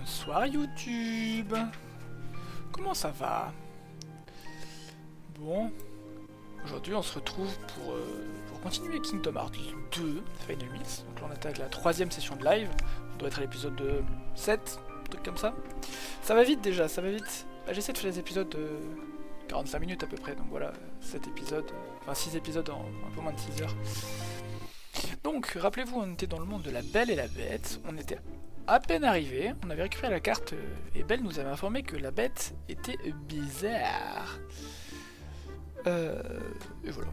Bonsoir YouTube. Comment ça va? Bon, aujourd'hui on se retrouve pour continuer Kingdom Hearts 2 Final Mix. Donc là on attaque la troisième session de live. On doit être à l'épisode 7, un truc comme ça. Ça va vite déjà, ça va vite. Bah, j'essaie de faire des épisodes de 45 minutes à peu près, donc voilà, 7 épisodes, enfin 6 épisodes en un peu moins de 6 heures. Donc, rappelez-vous, on était dans le monde de la Belle et la Bête, on était à peine arrivé, on avait récupéré la carte et Belle nous avait informé que la bête était bizarre. Et voilà.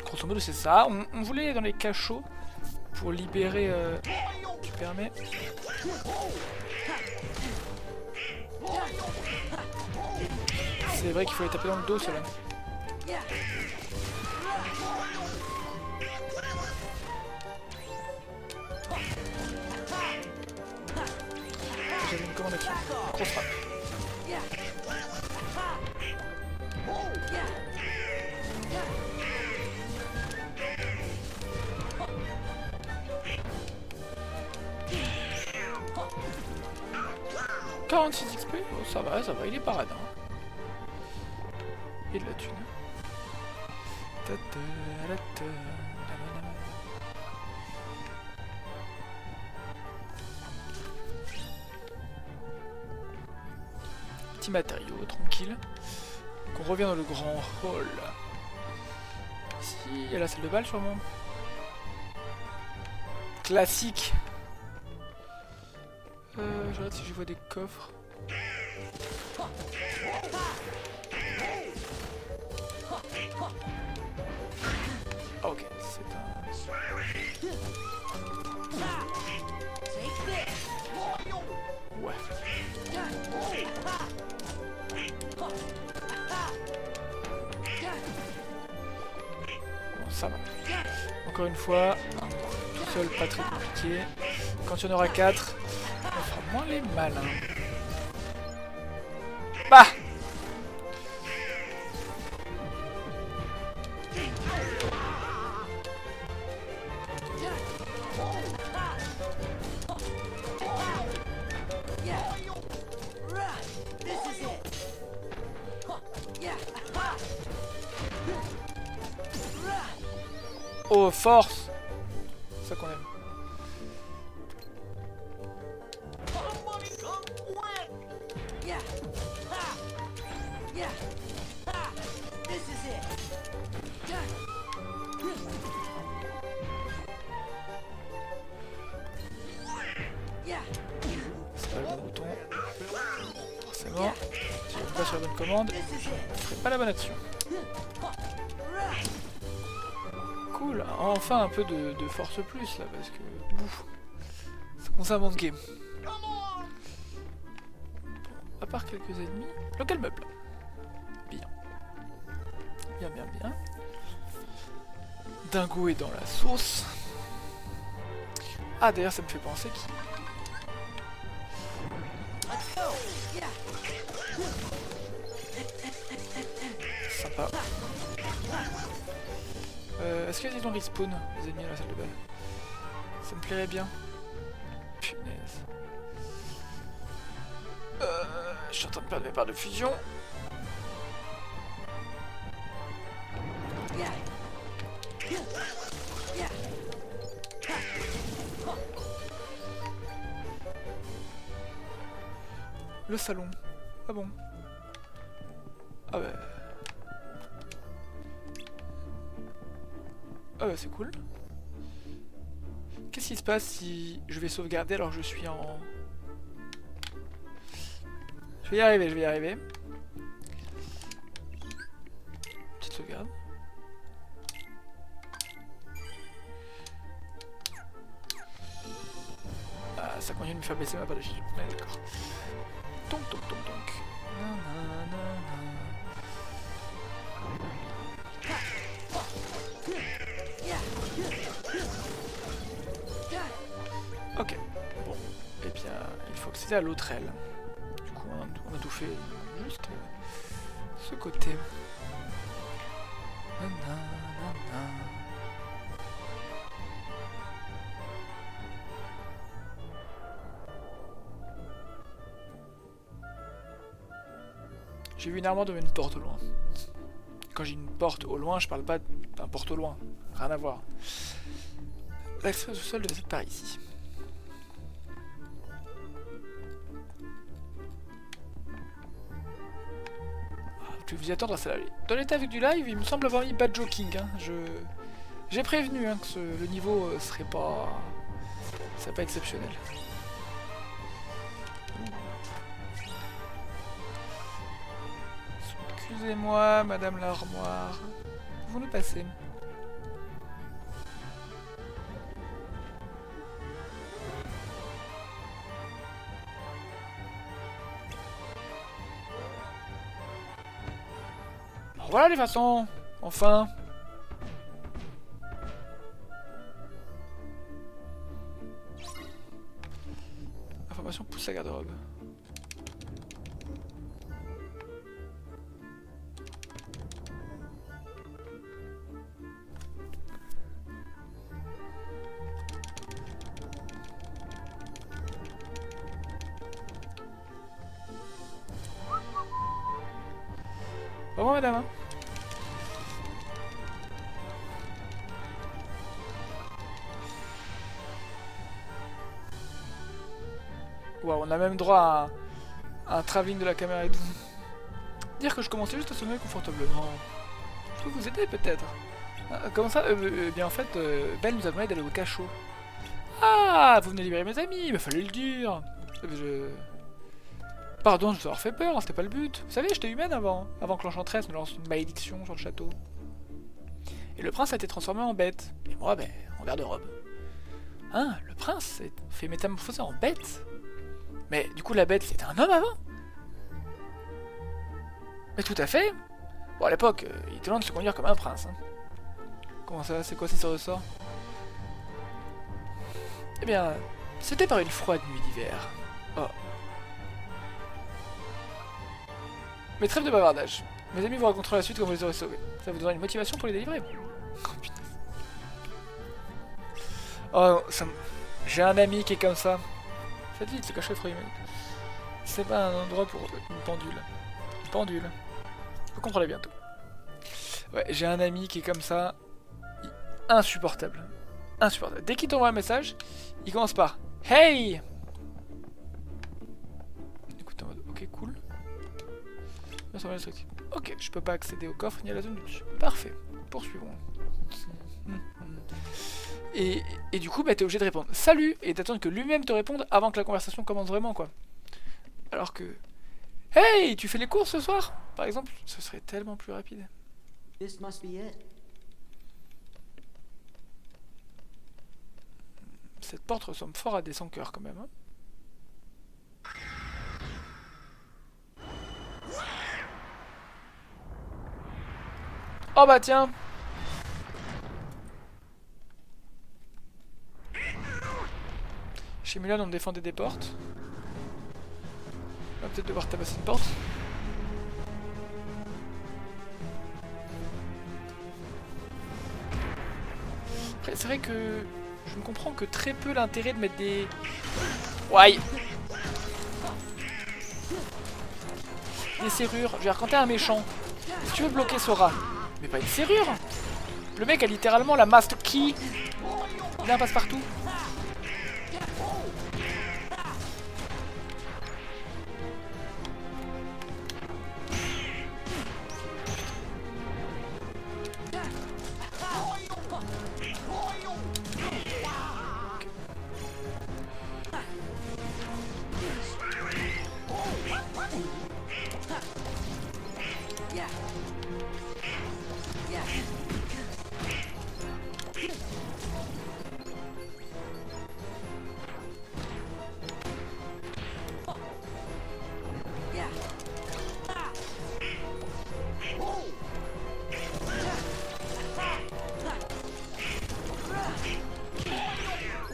Grosso modo c'est ça, on voulait aller dans les cachots pour libérer... tu permets? C'est vrai qu'il faut les taper dans le dos cela. J'avais une commande action. Grosse frappe. « 46 XP, oh, ça va, il est paradin. Et de la thune. Petit matériau, tranquille. Donc on revient dans le grand hall. Ici, il y a la salle de bal sûrement. Classique. Je regarde si je vois des coffres. Ah, ok, c'est un... Ouais. Bon, ça va. Encore une fois, tout seul, pas très compliqué. Quand il y en aura 4, on fera moins les malins. Bah! Oh, force! C'est ça qu'on aime. C'est pas le bon bouton. Forcément. Si je ne pas sur la bonne commande, je ferai pas la bonne action. Cool, enfin un peu de force plus là, parce que... Ouf, ça commence à manquer. Bon, à part quelques ennemis... Local meuble. Bien. Bien, bien, bien. Dingo est dans la sauce. Ah, d'ailleurs, ça me fait penser qu'il... Sympa. Est-ce qu'ils ont respawn, les ennemis à la salle de balle? Ça me plairait bien. Punaise. Je suis en train de perdre mes barres de fusion. Le salon. Ah bon? Ah ouais. Ah bah c'est cool. Qu'est-ce qui se passe si je vais sauvegarder alors que je suis en... Je vais y arriver, je vais y arriver. Petite sauvegarde. Ah, ça continue de me faire baisser ma barre de fusion. Ouais, d'accord. Donc. Ok, bon, et bien il faut accéder à l'autre aile. Du coup on a tout fait, juste ce côté. J'ai vu une armoire devant une porte au loin. Quand j'ai une porte au loin, je parle pas d'un porte au loin. Rien à voir. L'accès au sol devait être par ici. Je vais vous y attendre à ça. Dans l'état avec du live, il me semble avoir mis bad joking. Hein. J'ai prévenu hein, que le niveau serait pas exceptionnel. Excusez-moi, madame l'armoire. Vous nous passez. Voilà les façons. Enfin. Information pousse la garde-robe. Bon, madame. Hein. Wow, on a même droit à un travelling de la caméra et tout. Dire que je commençais juste à sommeiller confortablement. Je peux vous aider peut-être. Comment ça bien en fait, Belle nous a demandé d'aller au cachot. Ah, vous venez libérer mes amis, il fallait le dire. Pardon de vous avoir fait peur, hein, c'était pas le but. Vous savez, j'étais humaine avant que l'enchanteresse me lance une malédiction sur le château. Et le prince a été transformé en bête. Et moi, ben, en garde-robe. Hein, le prince s'est fait métamorphoser en bête? Mais du coup, la bête, c'était un homme avant? Mais tout à fait. Bon, à l'époque, il était loin de se conduire comme un prince. Hein. Comment ça? C'est quoi si ça ressort? Eh bien, c'était par une froide nuit d'hiver. Oh. Mais trêve de bavardage. Mes amis vous raconteront la suite quand vous les aurez sauvés. Ça vous donnera une motivation pour les délivrer. Oh putain. Oh, j'ai un ami qui est comme ça. Faites vite, c'est caché le c'est pas un endroit pour une pendule. Une pendule. Vous comprendrez bientôt. Ouais, j'ai un ami qui est comme ça. Insupportable. Insupportable. Dès qu'il t'envoie un message, il commence par Hey! Écoute, en mode ok, cool. Ok, je peux pas accéder au coffre ni à la zone du dessus. Parfait. Poursuivons. Et du coup, bah, t'es obligé de répondre salut et d'attendre que lui-même te réponde avant que la conversation commence vraiment, quoi. Alors que hey, tu fais les courses ce soir, par exemple, ce serait tellement plus rapide. Cette porte ressemble fort à des sans-cœurs quand même. Hein. Oh bah tiens. Chez Mulan on défendait des portes. On va peut-être devoir tabasser une porte. Après c'est vrai que je ne comprends que très peu l'intérêt de mettre des... Ouais. Des serrures. Je veux dire, quand t'es un méchant, si tu veux bloquer Sora, mais pas une serrure. Le mec a littéralement la master key. Il a un passe-partout.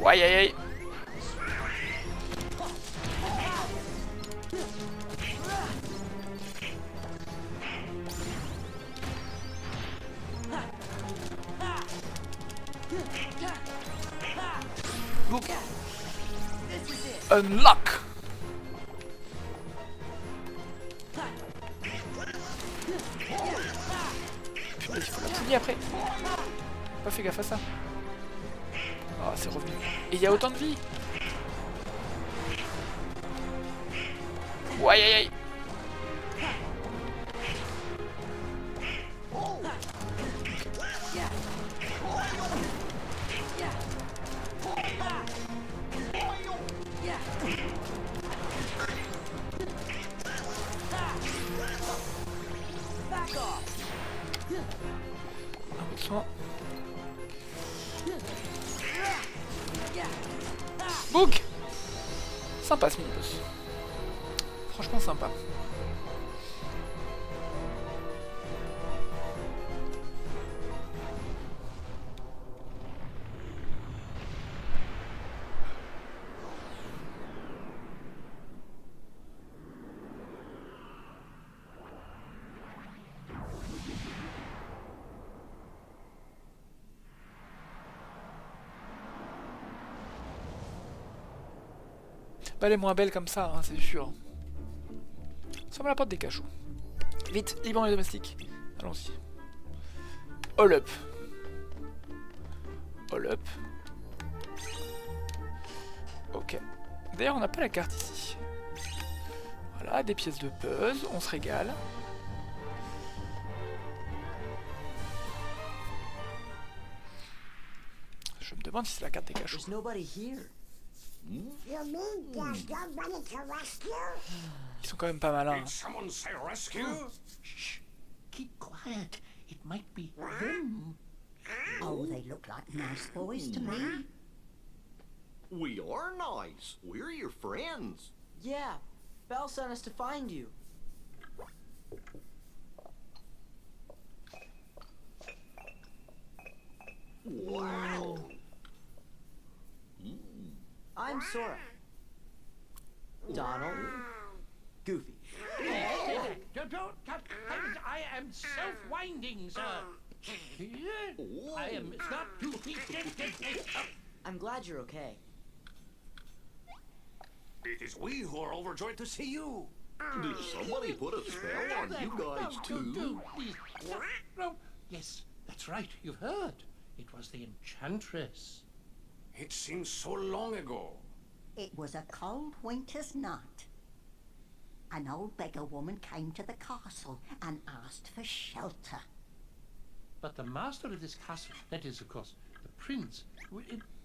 Aïe aïe aïe. Book. Unlock. fini après. Pas fait gaffe à ça. Oh, c'est revenu. Et il y a autant de vie. Ouais, aïe, aïe. Un peu de soin. Book. Sympa ce mini-boss. Franchement sympa. Elle est moins belle comme ça, hein, c'est sûr. Sommes à la porte des cachots. Vite, libérons les domestiques. Allons-y. All up. All up. Ok. D'ailleurs, on n'a pas la carte ici. Voilà, des pièces de puzzle, on se régale. Je me demande si c'est la carte des cachots. Ils sont quand même pas malins. Shh. Keep quiet. It might be them. Oh, they look like nice boys to me. We are nice. We're your friends. Yeah, Belle sent us to find you. Wow. I'm Sora. Donald. Goofy. Don't cut. I am self-winding, sir. I am not too. I'm glad you're okay. It is we who are overjoyed to see you. Did somebody put a spell on you guys too? No. Yes, that's right. You've heard. It was the Enchantress. It seems so long ago. It was a cold winter's night. An old beggar woman came to the castle and asked for shelter. But the master of this castle, that is, of course, the prince...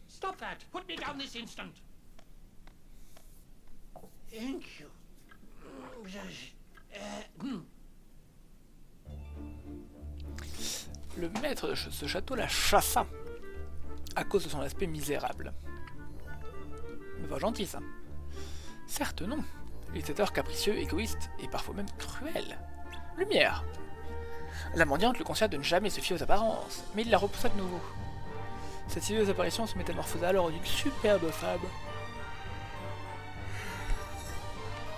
Stop that! Put me down this instant! Thank you. Le maître de ce château la chassa à cause de son aspect misérable. Mais pas gentil ça. Certes non. Il était alors capricieux, égoïste et parfois même cruel. Lumière. La mendiante le conseilla de ne jamais se fier aux apparences, mais il la repoussa de nouveau. Cette sinueuse apparition se métamorphosa alors en une superbe femme.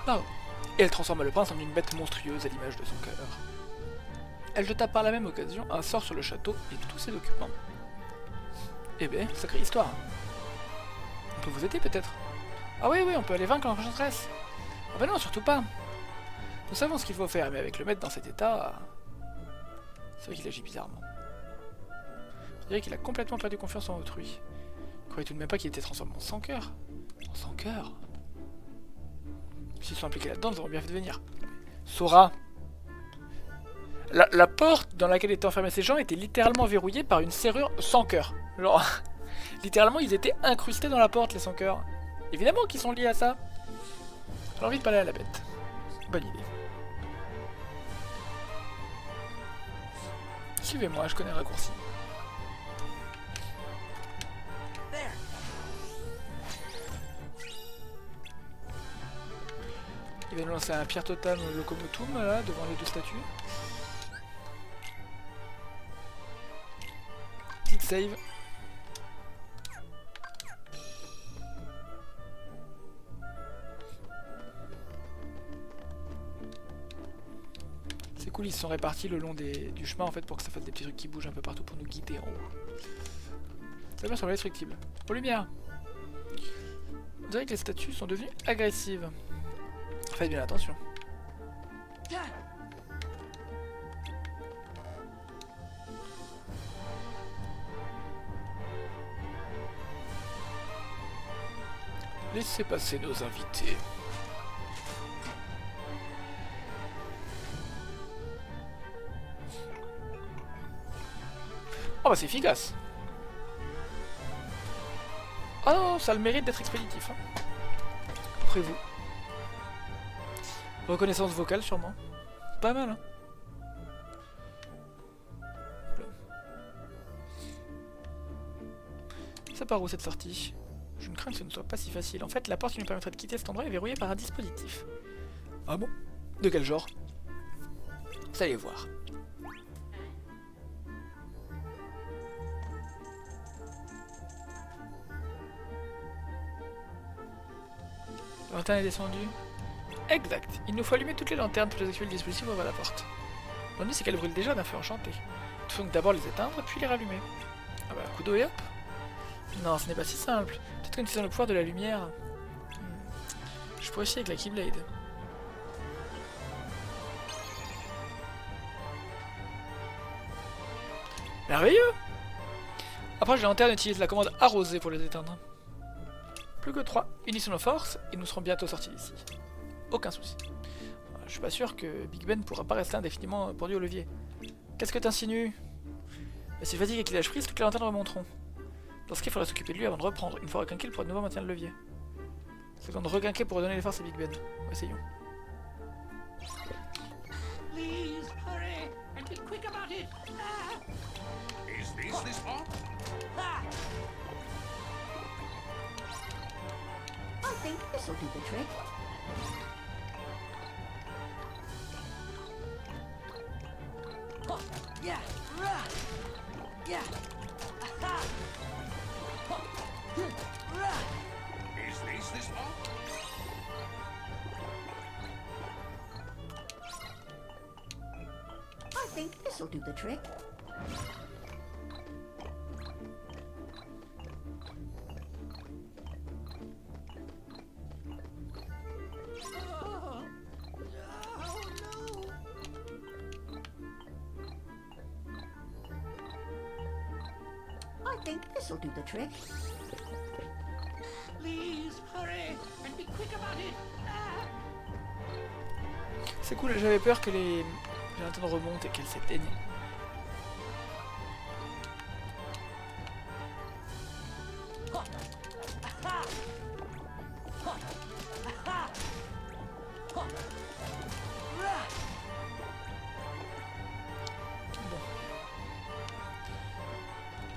Pardon. Et elle transforma le prince en une bête monstrueuse à l'image de son cœur. Elle jeta par la même occasion un sort sur le château et tous ses occupants. Eh bien, sacrée histoire. On peut vous aider peut-être? Ah oui, on peut aller vaincre l'enchantresse. Ah bah non, surtout pas. Nous savons ce qu'il faut faire, mais avec le maître dans cet état... C'est vrai qu'il agit bizarrement. On dirait qu'il a complètement perdu confiance en autrui. Il croyait tout de même pas qu'il était transformé en sans cœur. En sans cœur. S'ils sont impliqués là-dedans, nous aurons bien fait de venir. Sora. La porte dans laquelle étaient enfermés ces gens était littéralement verrouillée par une serrure sans cœur. Genre, littéralement, ils étaient incrustés dans la porte, les sans cœurs. Évidemment qu'ils sont liés à ça. J'ai envie de parler à la bête. Bonne idée. Suivez-moi, je connais le raccourci. Il va nous lancer un Pierre Totem Locomotum là, devant les deux statues. Petite save. C'est cool, ils se sont répartis le long du chemin en fait pour que ça fasse des petits trucs qui bougent un peu partout pour nous guider en haut. Ça va sur l'indestructible. Aux lumières. On dirait que les statues sont devenues agressives. Faites bien attention. Laissez passer nos invités. Oh bah c'est efficace. Ah non, ça a le mérite d'être expéditif. Hein. Après vous. Reconnaissance vocale sûrement. Pas mal hein. Ça part où cette sortie? Je ne crains que ce ne soit pas si facile. En fait, la porte qui nous permettrait de quitter cet endroit est verrouillée par un dispositif. Ah bon? De quel genre? Vous allez voir. La lanterne est descendue. Exact. Il nous faut allumer toutes les lanternes pour désactiver le dispositif ouvre la porte. L'ennui c'est qu'elle brûle déjà d'un feu enchanté. Il faut donc d'abord les éteindre, puis les rallumer. Ah bah, coup d'eau et hop. Non, ce n'est pas si simple. Peut-être qu'en utilisant le pouvoir de la lumière... Je pourrais essayer avec la Keyblade. Merveilleux! Après, je lanterne utilise la commande arroser pour les éteindre. Plus que 3. Unissons nos forces et nous serons bientôt sortis d'ici. Aucun souci. Je suis pas sûr que Big Ben pourra pas rester indéfiniment pendu au levier. Qu'est-ce que t'insinues? Si fatigue et qu'il lâche prise, toutes les lanternes remonteront. Dans ce cas, il faudra s'occuper de lui avant de reprendre. Une fois requinqué, il pourra de nouveau maintenir le levier. Seconde requinqué pour redonner les forces à Big Ben. Essayons. Please, hurry, and be quick about it. Is this spot? I think this'll do the trick. Yeah. Yeah. Is this spot? I think this'll do the trick. I think this'll do the trick. Please, hurry, and be quick about it. C'est cool, j'avais peur que les lanternes remontent et qu'elles s'éteignent.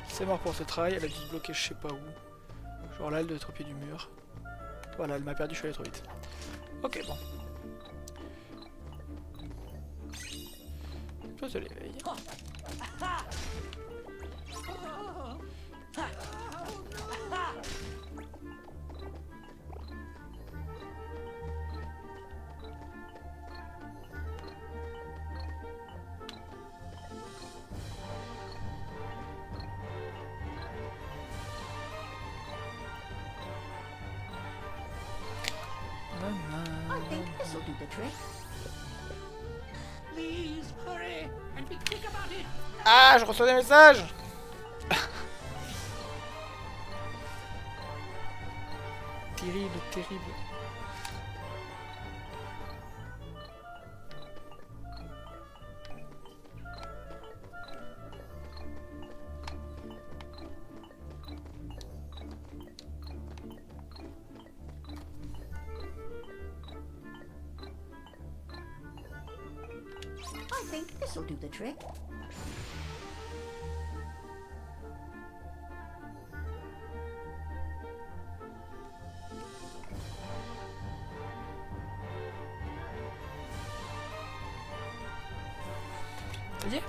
C'est mort pour ce travail, elle a dû se bloquer je sais pas où. Genre là, elle doit être au pied du mur. Voilà, elle m'a perdu, je suis allé trop vite. Ok, bon. Je te l'éveille. I think this'll do the trick. Please, hurry, and be quick about it. Ah, je reçois des messages. Terrible, terrible. I think this'll do the trick. Ça y est.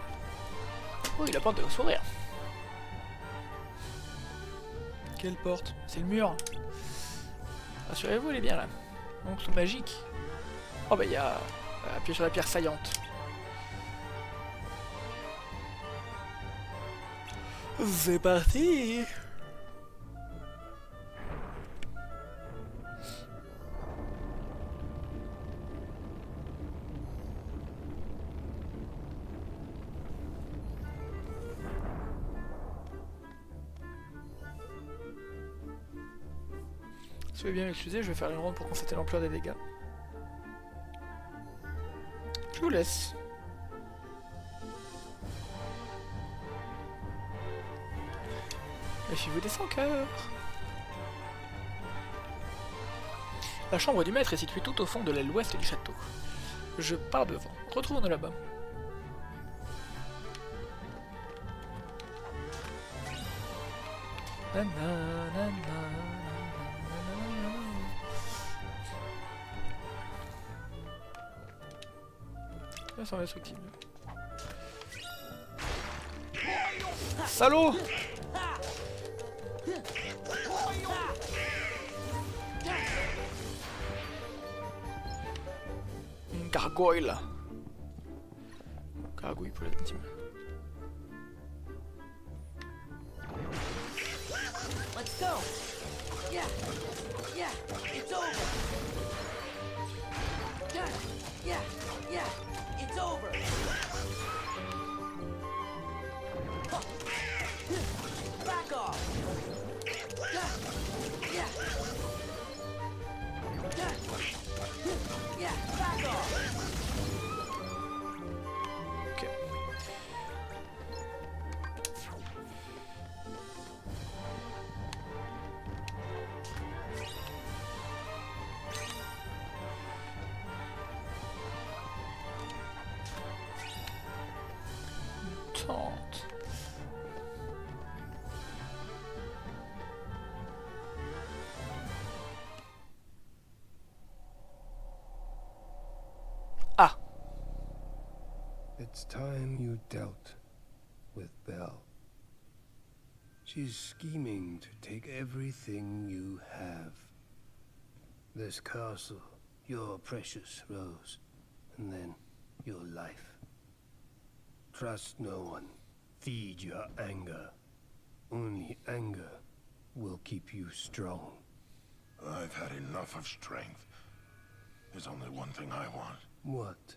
Oui, la porte doit s'ouvrir. Quelle porte? C'est le mur. Rassurez-vous, elle est bien là. Donc, c'est magique. Oh bah il y a... appuyer sur la pierre saillante. C'est parti. Si vous voulez bien m'excuser, je vais faire une ronde pour constater l'ampleur des dégâts. Je vous laisse. Méfiez-vous des 100 cœurs. La chambre du maître est située tout au fond de l'aile ouest du château. Je pars devant. Retrouvons-nous là-bas. Ça semble indestructible. Salaud! Une gargoyle. Gargouille pour les intimes. Let's go. Yeah. Yeah. It's over. Yeah. Yeah. Yeah. It's over. Back off. Yeah. Yeah. Yeah. Back off. Ok. Tente. Ah. It's time you dealt with Belle. She's scheming to take everything you have. This castle, your precious Rose, and then your life. Trust no one. Feed your anger. Only anger will keep you strong. I've had enough of strength. There's only one thing I want. What?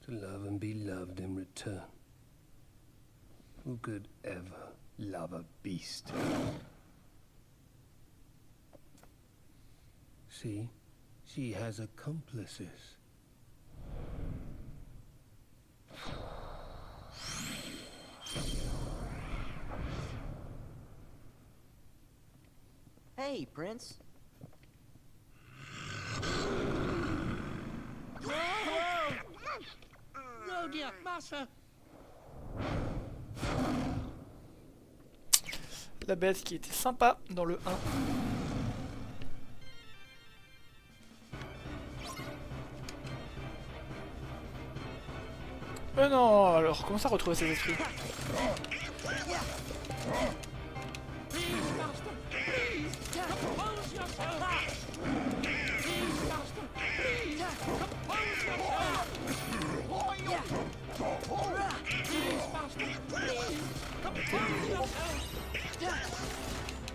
To love and be loved in return. Who could ever love a beast? See? She has accomplices. Hey, Prince. No, dear master. La bête qui était sympa dans le 1. Mais non, alors comment ça retrouver ses esprits? Please, master. Please, compose yourself. Please, master. Please, compose yourself. Please, master. Please, compose yourself.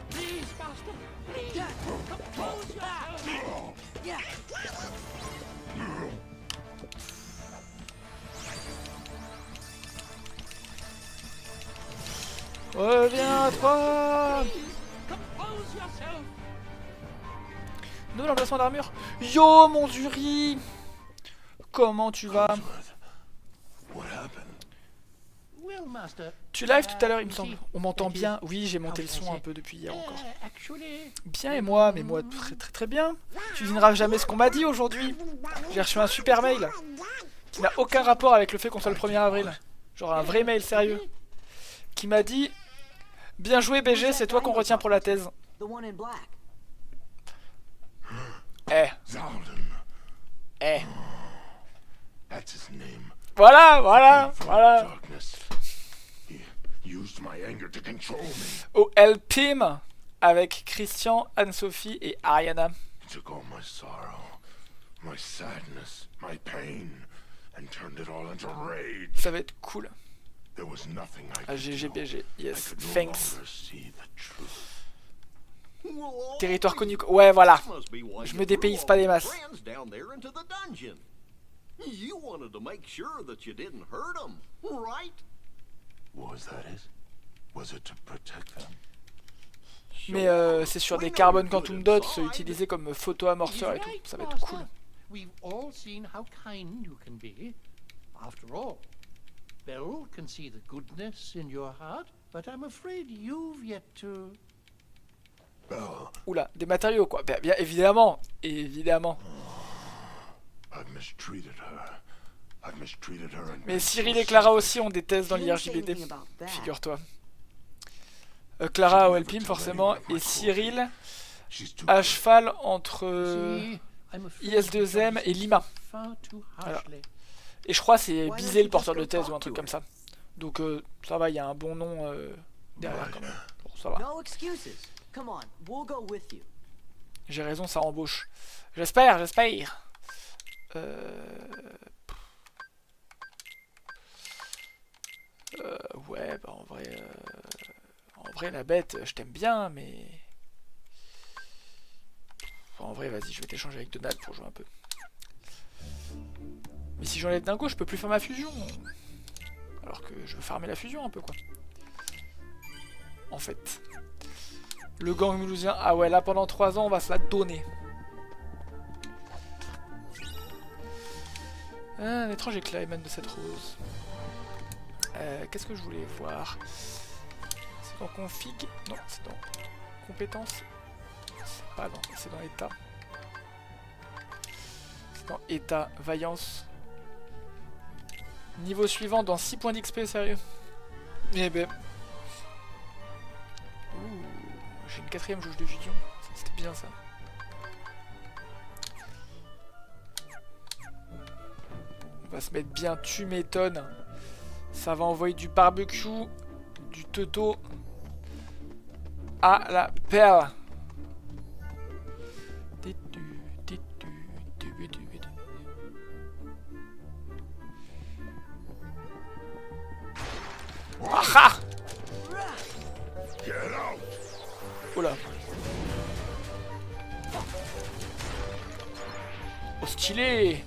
Please, master. Please, compose yourself. Yeah. Reviens-toi! Compose yourself. Nouvel emplacement d'armure. Yo, mon Zuri! Comment tu vas? What happened? Well, master. Tu live tout à l'heure, il me semble. On m'entend bien? Oui, j'ai monté le son un peu depuis hier encore. Actually, Bien et moi, mais moi très bien. Tu devineras jamais ce qu'on m'a dit aujourd'hui. J'ai reçu un super mail qui n'a aucun rapport avec le fait qu'on soit le 1er avril. Genre un vrai mail sérieux. Qui m'a dit: bien joué BG, c'est toi qu'on retient pour la thèse. The one in black. Eh, Zaldin. eh. That's his name. Voilà. Darkness. He used my anger to control me. Au LPIM avec Christian, Anne-Sophie et Ariana. He took all my sorrow, my sadness, my pain, and turned it all into rage. Ça va être cool. There was nothing I Ah, could GGBG, do. yes, I could no thanks. longer see the truth. Territoire connu. Ouais, voilà. Must be why Je you me dépayse threw pas all des your masses. friends down there into the dungeon. You wanted to make sure that you didn't hurt them, right? Was that it? Was it to protect them? Mais c'est sur des Carbon Quantum Dots utilisés comme photo-amorceurs et tout. Ça va être cool. We've all seen how kind you can be. After all, Beryl can see the goodness in your heart, but I'm afraid you've yet to... Belle, Oula, des matériaux quoi. Bien évidemment, évidemment. I've mistreated her. I've mistreated her and Mais Cyril et Clara aussi ont des thèses dans l'IRJBD, figure-toi. Clara OLPIM forcément, et Cyril she's too à cheval entre See, I'm afraid IS2M et Lima. far too Voilà. harshly. Et je crois que c'est Bizet le porteur de thèse ou un truc comme ça. Donc ça va, il y a un bon nom derrière quand même. Bon, ça va. No excuses. Come on, we'll go with you. J'ai raison, ça embauche. J'espère. Ouais, bah en vrai la bête, je t'aime bien, mais... En vrai, vas-y, je vais t'échanger avec Donald pour jouer un peu. Mais si j'enlève Dingo, je peux plus faire ma fusion. Alors que je veux farmer la fusion un peu, quoi. En fait. Le gang mulhousien, ah ouais, là pendant 3 ans, on va se la donner. Un étrange éclat émane de cette rose. Qu'est-ce que je voulais voir? C'est dans config? Non, c'est dans compétences. C'est pas dans... c'est dans état. C'est dans état, vaillance. Niveau suivant dans 6 points d'XP, sérieux? Eh ben... Ouh, j'ai une 4ème jauge de fusion. C'était bien ça. On va se mettre bien, tu m'étonnes. Ça va envoyer du barbecue, du teuto à la perle. Ah ah! Oh là. Oh stylé!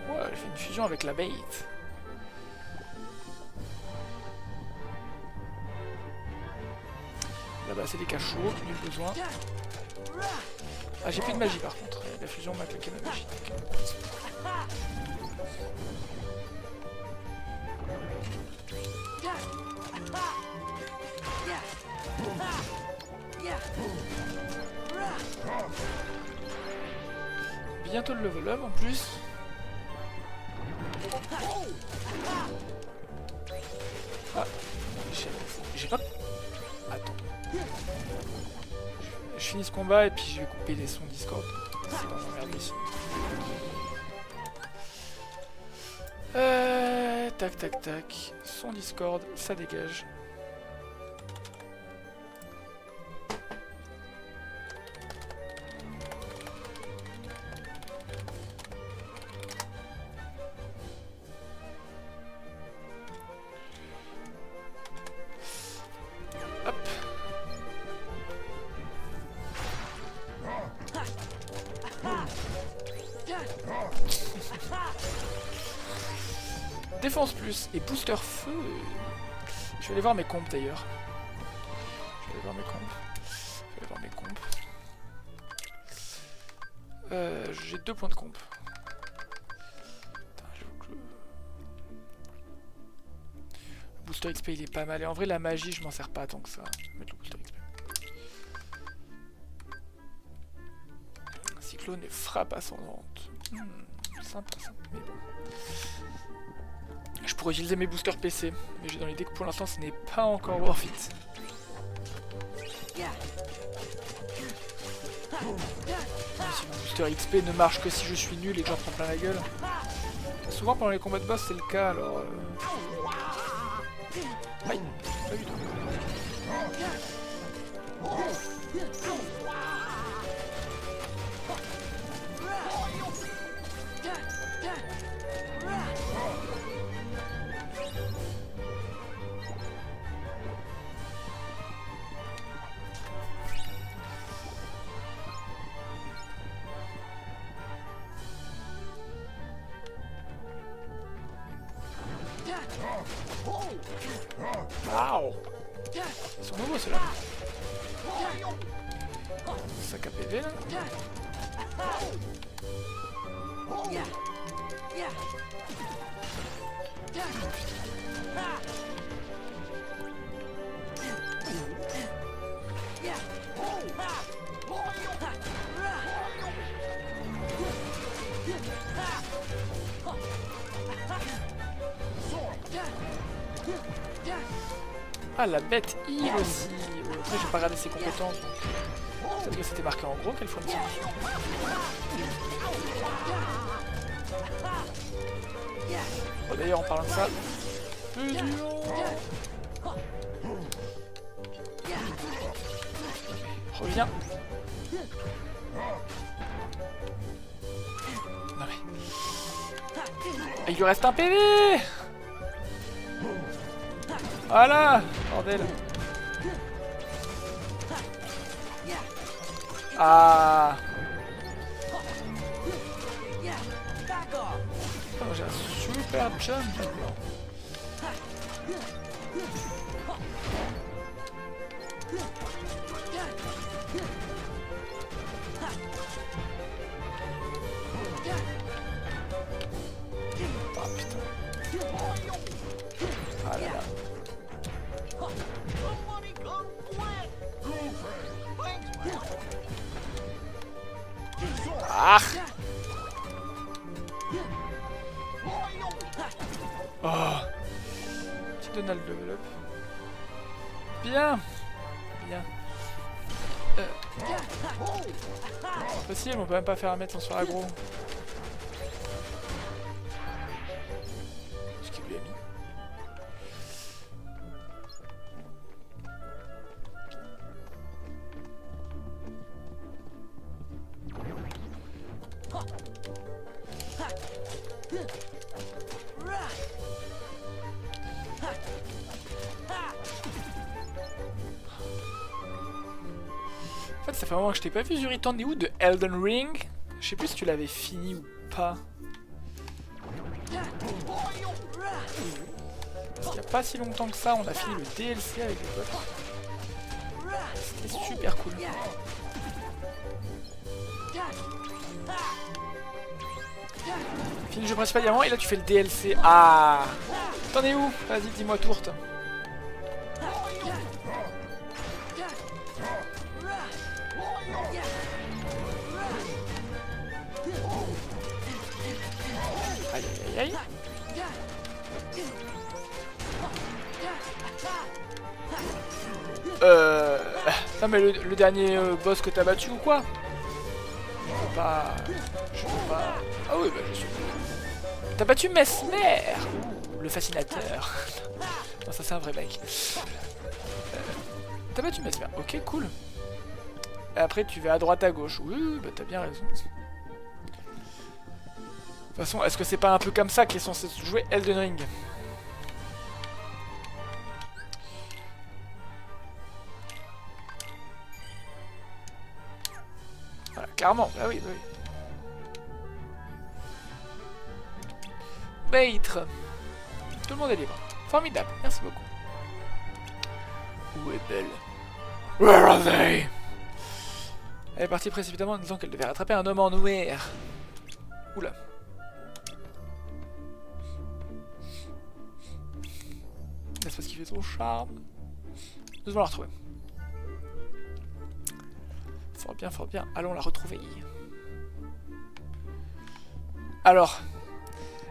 Ouais, elle fait une fusion avec la bait. Là-bas, c'est des cachots, nul besoin. Ah, j'ai plus de magie par contre. La fusion m'a claqué ma magie. Bientôt le level up en plus. Ah, j'ai pas... Attends. Je finis ce combat et puis je vais couper les sons Discord. C'est dans la merde ici. Tac tac tac. Son Discord, ça dégage. Défense plus et booster feu. Je vais aller voir mes comptes d'ailleurs. Je vais aller voir mes comptes. J'ai 2 points de comp. Le booster XP il est pas mal. Et en vrai la magie je m'en sers pas tant que ça. Je vais mettre le booster XP. Cyclone et frappe ascendante. Sympa, mais bon. Je pourrais utiliser mes boosters PC, mais j'ai dans l'idée que pour l'instant ce n'est pas encore worth it. Si mon booster XP ne marche que si je suis nul et que j'en prends plein la gueule. Souvent pendant les combats de boss c'est le cas alors... Aïe, pas du tout. Waouh! Ils sont nouveaux ceux-là. Sac à PV là. Ah, la bête heal aussi. Après, j'ai pas regardé ses compétences. Peut-être que c'était marqué en gros qu'elle fournit. Oh, d'ailleurs, en parlant de ça, reviens. Non mais... Il lui reste un PV. Voilà, bordel. Ah. Oh, j'ai un super jump. Ah putain. Ah là là. Ah. Oh. Petit Donald level up. Bien. Bien. C'est possible, on peut même pas faire un mètre sans se faire aggro. Ce qu'il lui a mis. En fait, ça fait un moment que je t'ai pas vu, Zuri. T'en es où de Elden Ring? Je sais plus si tu l'avais fini ou pas. Parce qu'il y a pas si longtemps que ça, on a fini le DLC avec les potes. C'était super cool. Fini le jeu principal diamant et là tu fais le DLC. Ah! T'en es où? Vas-y, dis-moi tourte. Aïe aïe aïe aïe. Non mais le dernier boss que t'as battu ou quoi? Je peux pas... Je peux pas... Ah oui bah je suis... T'as battu Mesmer, le fascinateur. Non ça c'est un vrai mec. T'as battu Mesmer, ok cool. Et après tu vas à droite à gauche. Oui bah t'as bien raison. De toute façon, est-ce que c'est pas un peu comme ça qu'est censé se jouer Elden Ring? Voilà, clairement, bah oui, bah oui. Maître. Tout le monde est libre. Formidable, merci beaucoup. Où est Belle? Where are they? Elle est partie précipitamment en disant qu'elle devait rattraper un homme en noir. Oula. C'est parce qu'il fait son charme. Nous devons la retrouver. Fort bien, fort bien. Allons la retrouver. Alors,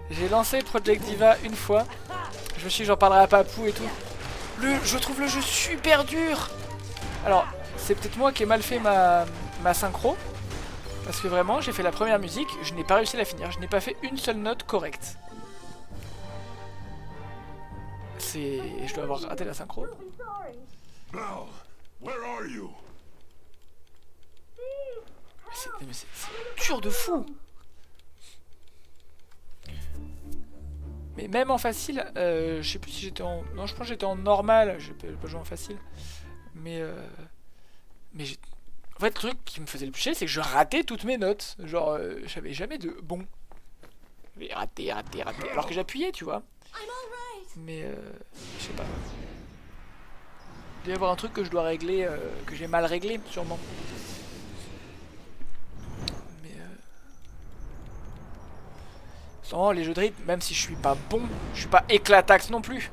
j'ai lancé Project Diva une fois. Je me suis dit j'en parlerai à Papou et tout. Je trouve le jeu super dur. Alors, c'est peut-être moi qui ai mal fait ma synchro. Parce que vraiment, j'ai fait la première musique, je n'ai pas réussi à la finir. Je n'ai pas fait une seule note correcte. Je dois avoir raté la synchro. Belle, where are you? Mais c'est dur de fou. Mais même en facile, je sais plus si j'étais en... Non, je pense que j'étais en normal, je peux pas jouer en facile. Mais en fait, le truc qui me faisait le plus chier, c'est que je ratais toutes mes notes. Genre, j'avais jamais de bon. J'avais raté. Alors que j'appuyais, tu vois. mais je sais pas. Il doit y avoir un truc que je dois régler, que j'ai mal réglé, sûrement. Mais sans les jeux de rythme, même si je suis pas bon, je suis pas éclataxe non plus.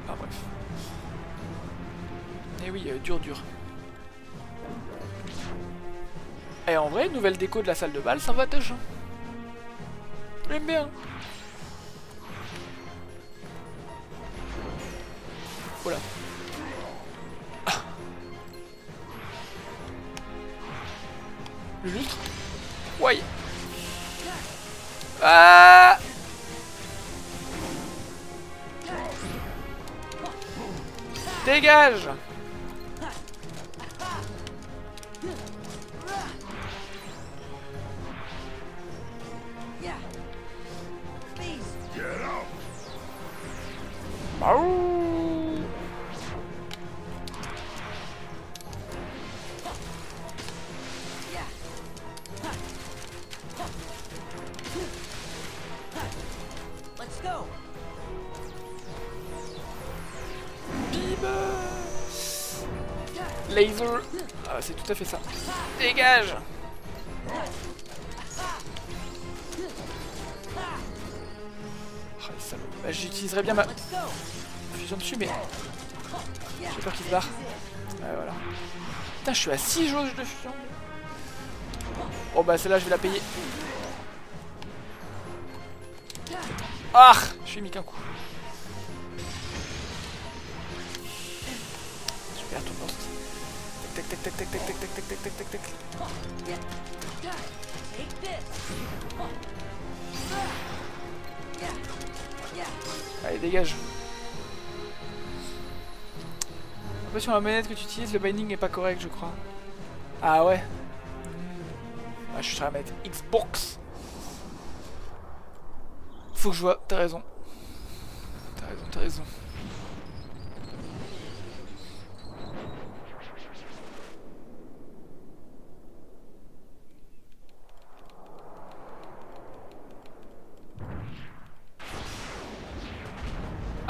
Ah bref. Et oui, dur. Et en vrai, nouvelle déco de la salle de bal, ça va tâche. J'aime bien. Voilà. Ah. Le lustre. Ouais. Ah. Dégage. Baouh. Let's go. Bim. Laser. Ah, c'est tout à fait ça. Dégage. Oh, le salaud. Bah, j'utiliserais bien ma fusion dessus, mais j'ai peur qu'il se barre. Ouais, voilà. Putain, je suis à 6 jauges de fusion. Oh bah celle-là, je vais la payer. Ah, je suis mis qu'un coup. Super, tout le monde. Tac tac tac tac tac tac tac tac tac tac tac tac. Allez, dégage. Après sur la manette que tu utilises, le binding n'est pas correct, je crois. Ah ouais. Ah, je suis sur la manette Xbox. Faut que je vois, t'as raison. T'as raison.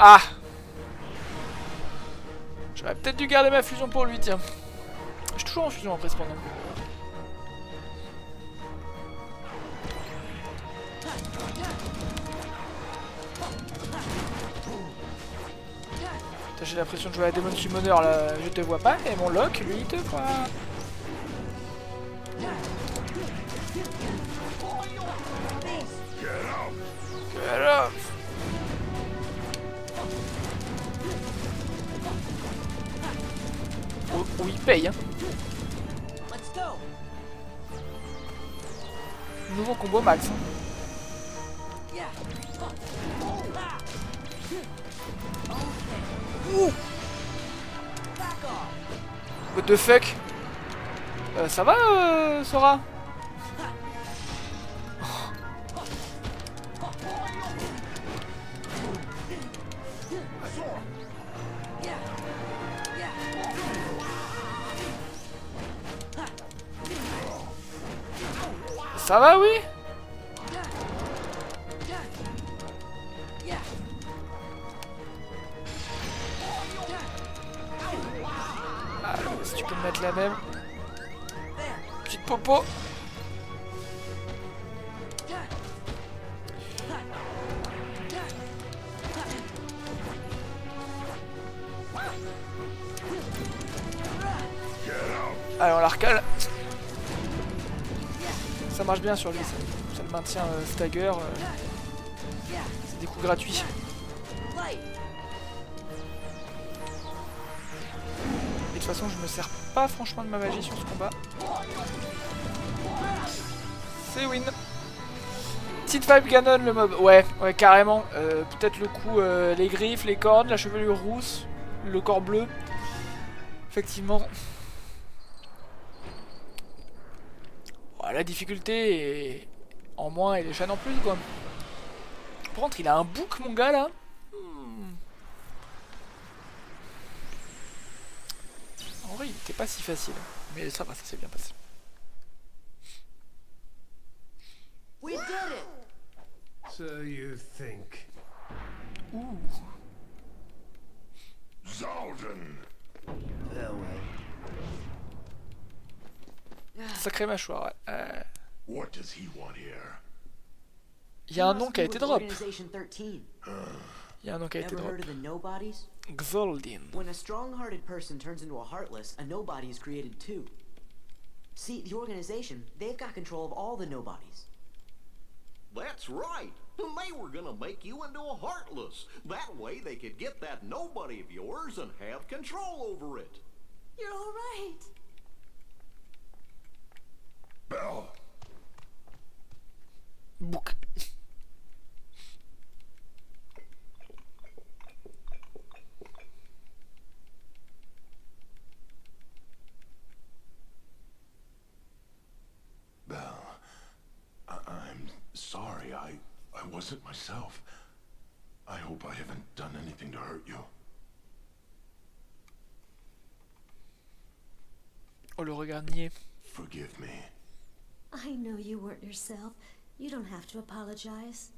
Ah! J'aurais peut-être dû garder ma fusion pour lui, tiens. Je suis toujours en fusion après cependant. J'ai l'impression de jouer à Demon Summoner là, je te vois pas, et mon lock, lui, il te voit. Get off. Où il paye, hein. Nouveau combo max. Ouh. What the fuck? Ça va, Sora? Ça va, oui? Ah, si tu peux me mettre la même. Petite popo. Allez, on la recale. Ça marche bien sur lui, ça le maintient stagger. C'est des coups gratuits. Et de toute façon, je me sers pas franchement de ma magie sur ce combat. C'est win. Petite vibe canon le mob. Ouais, carrément. Peut-être le coup, les griffes, les cornes, la chevelure rousse, le corps bleu. Effectivement. La difficulté est en moins et les chaînes en plus, quoi. Par contre, il a un bouc, mon gars, là. En En vrai, il était pas si facile. Mais ça va, ça s'est bien passé. We did it! So you think. Ouh. Zaldin! Farewell. Sacré mâchoire, ouais. What does he want here? Il y a un nom qui a été drop. Organization 13. Il y a un nom qui a été Ever drop. heard of the Nobodies? Xaldin. When a strong-hearted person turns into a heartless, a nobody is created too. See, the organization, they've got control of all the nobodies. That's right. They were gonna make you into a heartless. That way they could get that nobody of yours and have control over it. You're all right. Bell! Book. Bell, I'm sorry. I wasn't myself. I hope I haven't done anything to hurt you. Oh, le regard niais. Forgive me. I know you weren't yourself. You don't have to apologize.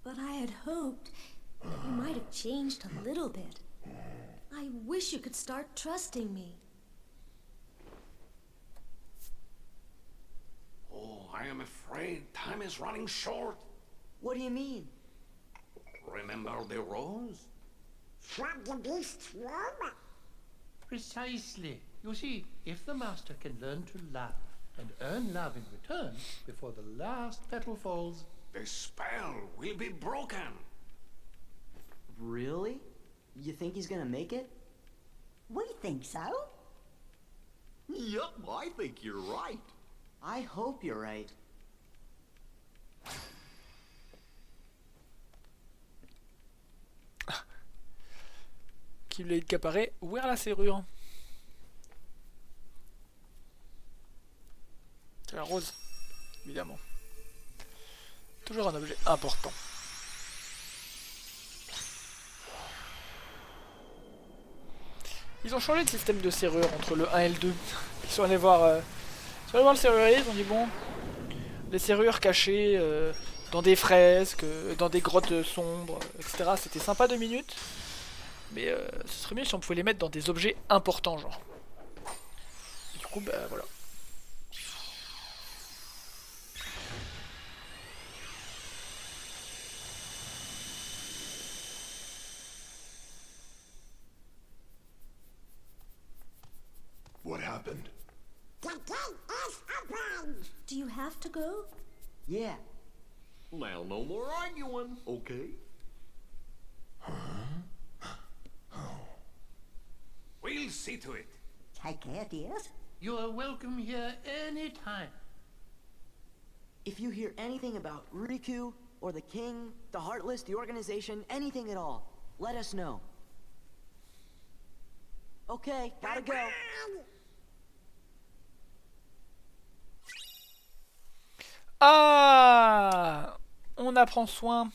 But I had hoped that you might have changed a little bit. I wish you could start trusting me. Oh, I am afraid time is running short. What do you mean? Remember the rose? Precisely. You see, if the master can learn to love and earn love in return before the last petal falls, The spell will be broken. Really? You think he's gonna make it? We think so. Yup, I think you're right. I hope you're right. Qui lui a accaparé. Ouvrir la serrure. C'est la rose. Évidemment. Toujours un objet important. Ils ont changé de système de serrure entre le 1 et le 2. Ils sont allés voir, le serrurier, ils ont dit bon, les serrures cachées dans des fresques, dans des grottes sombres, etc. C'était sympa 2 minutes. Mais ce serait mieux si on pouvait les mettre dans des objets importants, genre. Et du coup, bah voilà. What happened? Do you have to go? Yeah. Now, no more arguing, okay? We'll see to it. Take care, dears. you are welcome here any time. If you hear anything about Riku, or the king, the Heartless, the organization, anything at all, let us know. Okay, gotta go. Ah, on apprend soin.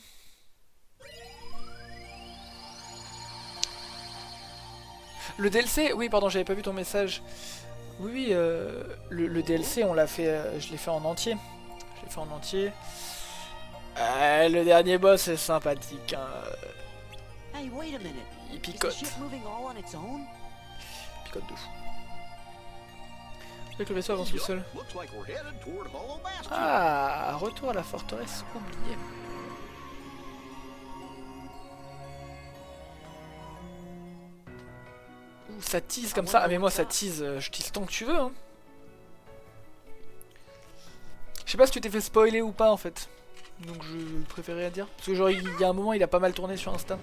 Le DLC, oui, pardon, j'avais pas vu ton message. Oui, oui, le DLC, on l'a fait, je l'ai fait en entier. Je l'ai fait en entier. Le dernier boss est sympathique. Hein. Hey, wait a minute. Il Is the picote. ship moving all on its own? Picote de fou. Je sais que le vaisseau avance tout seul. Looks like we're headed toward Hollow Bastion. Ah, retour à la forteresse oubliée. Ouh, ça tease comme ça. Ah mais moi ça tease, je tease tant que tu veux. Hein. Je sais pas si tu t'es fait spoiler ou pas en fait. Donc je préférais dire. Parce que genre il y a un moment il a pas mal tourné sur Insta.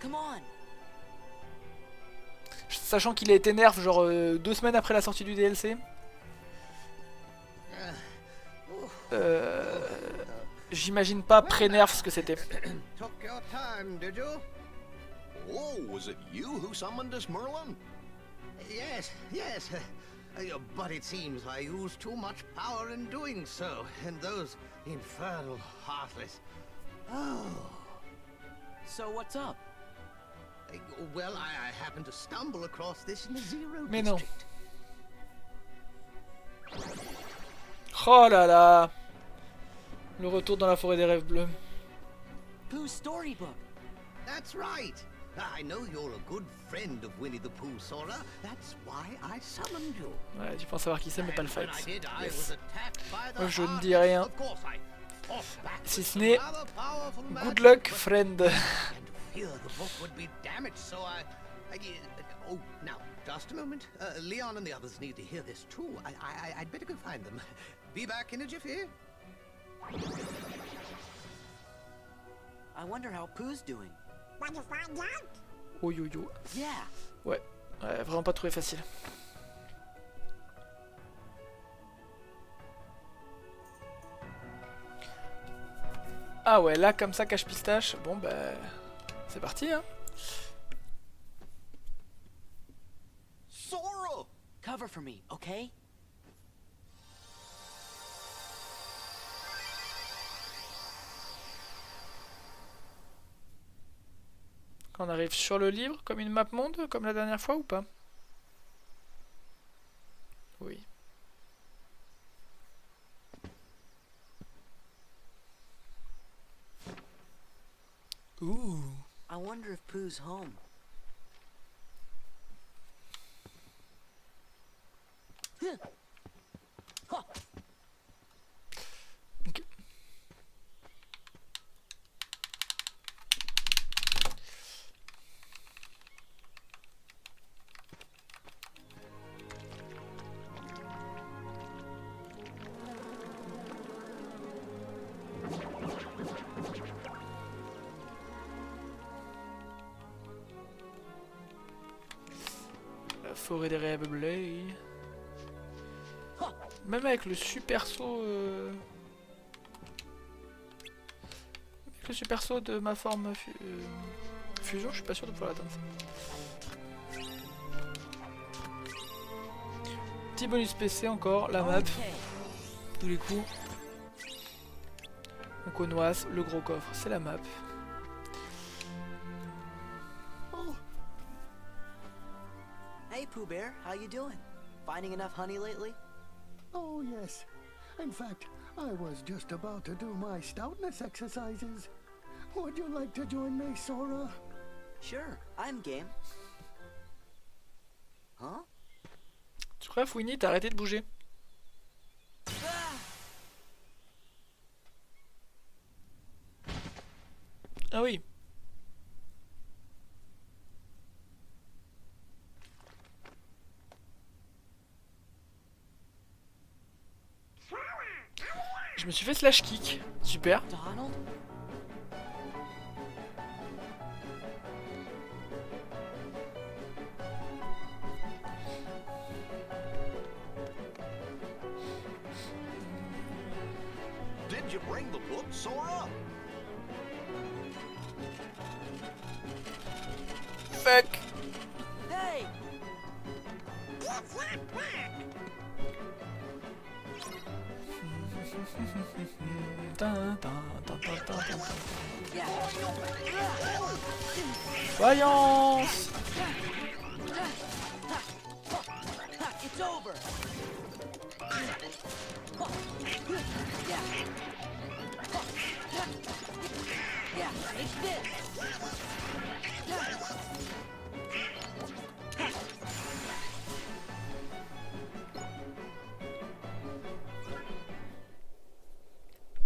Come on. Sachant qu'il a été nerf genre 2 semaines après la sortie du DLC. J'imagine pas pré-nerf ce que c'était. Took your time, did you? Oh, was it you who summoned us, Merlin? Yes, yes. But it seems I used too much power in doing so, and those infernal heartless. Oh. So what's up? Well, I happened to stumble across this in the Zero Mais non. District. Oh là là. Le retour dans la forêt des rêves bleus. Pooh's storybook. That's right. I know you're a good friend of Winnie the Pooh, Sora. That's why I summoned you. Ouais, tu penses savoir qui c'est, mais pas le And when fight. I did, I Yes. was attacked by the Moi, je ne Heart. dis rien. Of course, I fought back Si with ce n'est some rather powerful good magic, luck, but friend. I began to fear the book would be damaged, so I oh, now, just a moment. Leon and the others need to hear this too. I'd better go find them. Be back in a jiffy. I wonder how Pooh's doing. Oh yo yo. Yeah. Ouais, vraiment pas trouvé facile. Ah ouais, là comme ça, cache-pistache. Bon bah, c'est parti hein. Sora! Cover for me, okay? Quand on arrive sur le livre, comme une map monde, comme la dernière fois ou pas? Oui. Ouh. I wonder if Pooh's home. Ok. La forêt des rêves bleus. Même avec le super saut avec le super saut de ma forme fusion, je suis pas sûr de pouvoir l'atteindre. Petit bonus PC encore, la map, tous les coups. On connoisse, le gros coffre, c'est la map. Hey Pooh Bear, how you doing? Finding enough honey lately? Oh, yes. In fact, I was just about to do my stoutness exercises. Would you like to join me, Sora? Sure, I'm game. Huh? Tu crois, Fouini, t'as arrêté de bouger? Ah oui. Je me suis fait slash kick. Super. Donald? Did you bring the book, Sora? Fuck. Hey! Voyance. It's over! Yeah. Yeah, take this!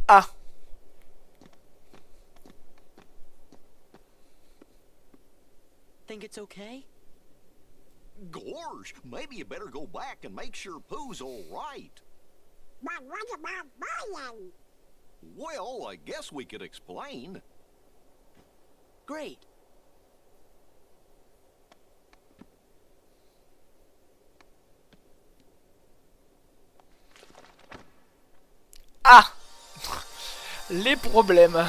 Ah. Think it's okay? Gorge, maybe you better go back and make sure Pooh's all right. But what about Brian? Well, I guess we could explain. Great. Ah. Les problèmes.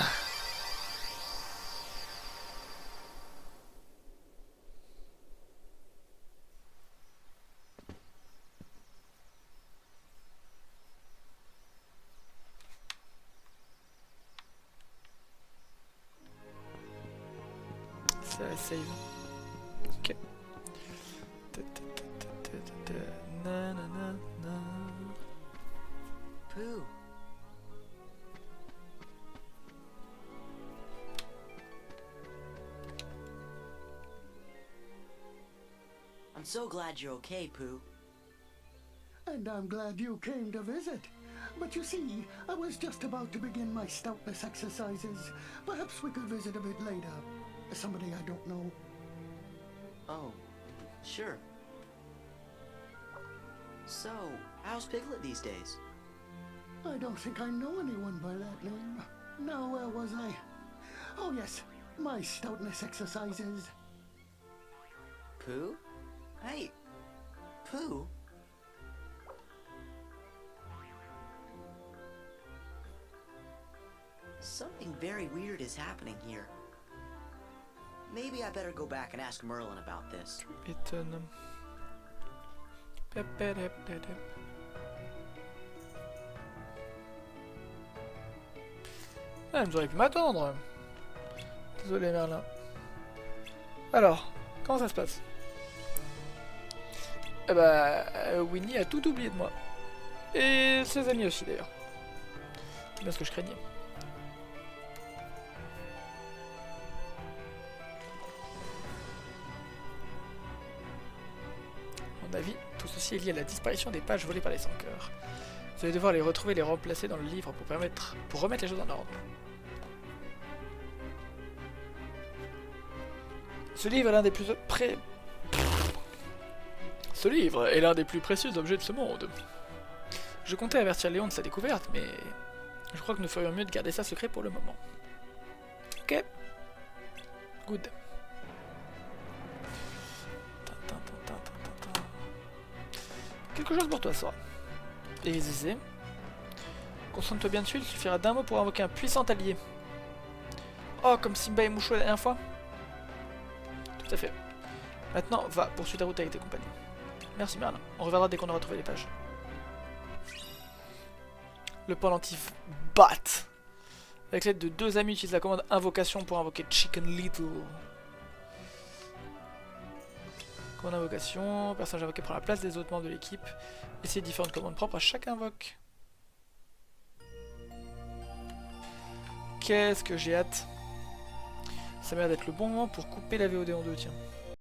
Ça save. Ok. Pooh. I'm so glad you're okay, Pooh. And I'm glad you came to visit. But you see, I was just about to begin my stoutness exercises. Perhaps we could visit a bit later. Somebody I don't know. Oh, sure. So, how's Piglet these days? I don't think I know anyone by that name. Now, where was I? Oh yes, my stoutness exercises. Pooh? Hey, Pooh? Something very weird is happening here. Maybe I better go back and ask Merlin about this. Étonne. Ah, vous auriez pu m'attendre. Désolé Merlin. Alors, comment ça se passe? Eh bah, Winnie a tout oublié de moi. Et ses amis aussi d'ailleurs. C'est bien ce que je craignais. À mon avis, tout ceci est lié à la disparition des pages volées par les sans-cœurs. Vous allez devoir les retrouver et les remplacer dans le livre pour remettre les choses en ordre. Ce livre est l'un des plus précieux objets de ce monde. Je comptais avertir Léon de sa découverte, mais je crois que nous ferions mieux de garder ça secret pour le moment. Ok. Good. Quelque chose pour toi, Sora. Et Zizé. Concentre-toi bien dessus, il suffira d'un mot pour invoquer un puissant allié. Oh, comme Simba et Mushu la dernière fois. Tout à fait. Maintenant, va, poursuis ta route avec tes compagnons. Merci Merlin, on reviendra dès qu'on aura trouvé les pages. Le pendentif BAT. Avec l'aide de deux amis, utilise la commande invocation pour invoquer Chicken Little. Commande invocation, personnage invoqué prend la place des autres membres de l'équipe. Et ses différentes commandes propres à chaque invoque. Qu'est-ce que j'ai hâte. Ça m'a l'air d'être le bon moment pour couper la VOD en deux, tiens.